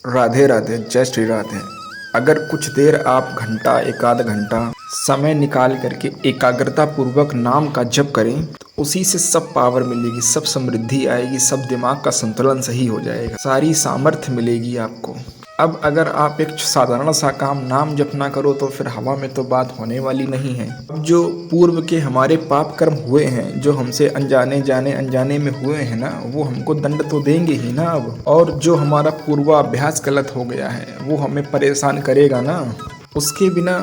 राधे राधे, जय श्री राधे। अगर कुछ देर आप घंटा एक आध घंटा समय निकाल करके एकाग्रता पूर्वक नाम का जप करें तो उसी से सब पावर मिलेगी, सब समृद्धि आएगी, सब दिमाग का संतुलन सही हो जाएगा, सारी सामर्थ्य मिलेगी आपको। अब अगर आप एक साधारण सा काम नाम जप ना करो तो फिर हवा में तो बात होने वाली नहीं है। अब जो पूर्व के हमारे पाप कर्म हुए हैं, जो हमसे अनजाने में हुए हैं ना, वो हमको दंड तो देंगे ही ना अब। और जो हमारा पूर्वाभ्यास गलत हो गया है वो हमें परेशान करेगा ना। उसके बिना,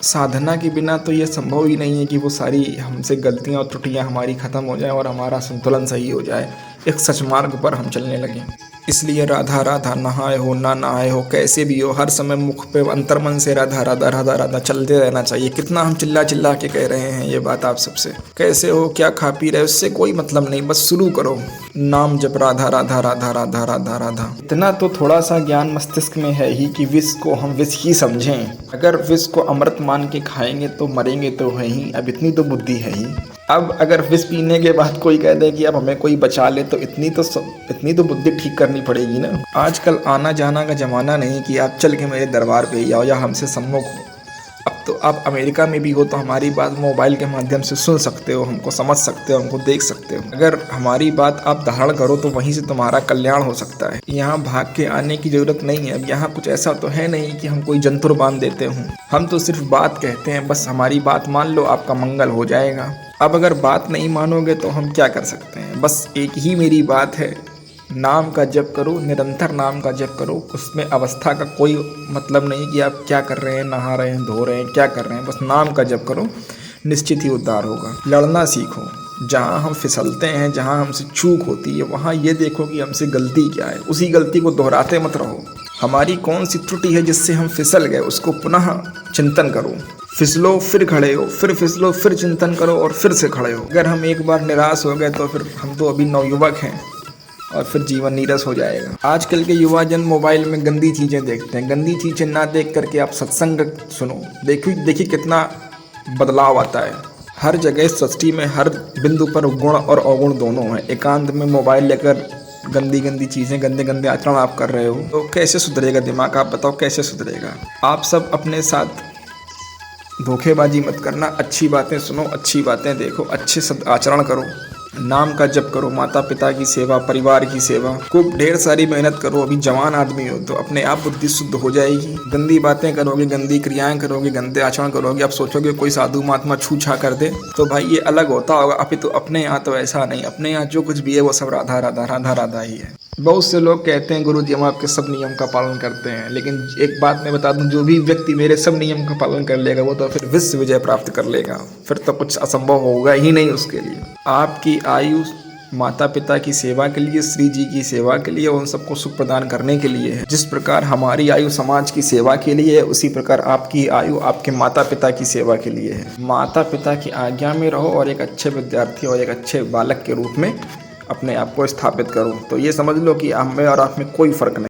साधना के बिना तो ये संभव ही नहीं है कि वो सारी हमसे गलतियाँ और त्रुटियाँ हमारी ख़त्म हो जाए और हमारा संतुलन सही हो जाए, एक सच मार्ग पर हम चलने लगें। इसलिए राधा राधा, नहाए हो ना नहाए हो, कैसे भी हो, हर समय मुख पे अंतर्मन से राधा राधा राधा राधा चलते रहना चाहिए। कितना हम चिल्ला चिल्ला के कह रहे हैं ये बात आप सबसे, कैसे हो, क्या खा पी रहे हो, उससे कोई मतलब नहीं, बस शुरू करो नाम जप, राधा राधा राधा राधा राधा राधा। इतना तो थोड़ा सा ज्ञान मस्तिष्क में है ही कि विष को हम विष ही समझें। अगर विष को अमृत मान के खाएंगे तो मरेंगे तो है ही, अब इतनी तो बुद्धि है ही। अब अगर विष पीने के बाद कोई कह दे कि अब हमें कोई बचा ले तो इतनी तो बुद्धि ठीक करनी पड़ेगी ना। आजकल आना जाना का ज़माना नहीं कि आप चल के मेरे दरबार पे ही आओ या हमसे सम्मुख हो। अब तो आप अमेरिका में भी हो तो हमारी बात मोबाइल के माध्यम से सुन सकते हो, हमको समझ सकते हो, हमको देख सकते हो। अगर हमारी बात आप धारण करो तो वहीं से तुम्हारा कल्याण हो सकता है। यहाँ भाग के आने की ज़रूरत नहीं है। अब यहाँ कुछ ऐसा तो है नहीं कि हम कोई जंतुर बांध देते हों। हम तो सिर्फ बात कहते हैं, बस हमारी बात मान लो, आपका मंगल हो जाएगा। अब अगर बात नहीं मानोगे तो हम क्या कर सकते हैं। बस एक ही मेरी बात है, नाम का जप करो, निरंतर नाम का जप करो। उसमें अवस्था का कोई मतलब नहीं कि आप क्या कर रहे हैं, नहा रहे हैं, धो रहे हैं, क्या कर रहे हैं, बस नाम का जप करो, निश्चित ही उद्धार होगा। लड़ना सीखो, जहाँ हम फिसलते हैं, जहाँ हमसे चूक होती है, वहाँ ये देखो कि हमसे गलती क्या है, उसी गलती को दोहराते मत रहो। हमारी कौन सी त्रुटि है जिससे हम फिसल गए, उसको पुनः चिंतन करो। फिसलो फिर खड़े हो, फिर फिसलो फिर चिंतन करो और फिर से खड़े हो। अगर हम एक बार निराश हो गए तो फिर हम तो अभी नवयुवक हैं और फिर जीवन नीरस हो जाएगा। आजकल के युवा जन मोबाइल में गंदी चीज़ें देखते हैं। गंदी चीज़ें ना देख करके आप सत्संग सुनो, देखिए कितना बदलाव आता है। हर जगह सृष्टि में हर बिंदु पर गुण और अवगुण दोनों हैं। एकांत में मोबाइल लेकर गंदी चीज़ें, गंदे आचरण आप कर रहे हो तो कैसे सुधरेगा दिमाग, आप बताओ कैसे सुधरेगा। आप सब अपने साथ धोखेबाजी मत करना, अच्छी बातें सुनो, अच्छी बातें देखो, अच्छे आचरण करो, नाम का जप करो, माता पिता की सेवा, परिवार की सेवा, खूब ढेर सारी मेहनत करो। अभी जवान आदमी हो तो अपने आप बुद्धि शुद्ध हो जाएगी। गंदी बातें करोगे, गंदी क्रियाएं करोगे, गंदे आचरण करोगे, आप सोचोगे कोई साधु महात्मा छू छा कर दे तो भाई ये अलग होता होगा। अभी तो अपने यहाँ तो ऐसा नहीं, अपने यहाँ जो कुछ भी है वो सब राधा राधा राधा राधा ही है। बहुत से लोग कहते हैं गुरुजी हम आपके सब नियम का पालन करते हैं, लेकिन एक बात मैं बता दूं, जो भी व्यक्ति मेरे सब नियम का पालन कर लेगा वो तो फिर विश्व विजय प्राप्त कर लेगा। फिर तो कुछ असंभव होगा ही नहीं उसके लिए। आपकी आयु माता पिता की सेवा के लिए, श्री जी की सेवा के लिए, उन सबको सुख प्रदान करने के लिए है। जिस प्रकार हमारी आयु समाज की सेवा के लिए है, उसी प्रकार आपकी आयु आपके माता पिता की सेवा के लिए है। माता पिता की आज्ञा में रहो और एक अच्छे विद्यार्थी और एक अच्छे बालक के रूप में अपने आप को स्थापित करो। तो ये समझ लो कि हम में और आप में कोई फर्क नहीं।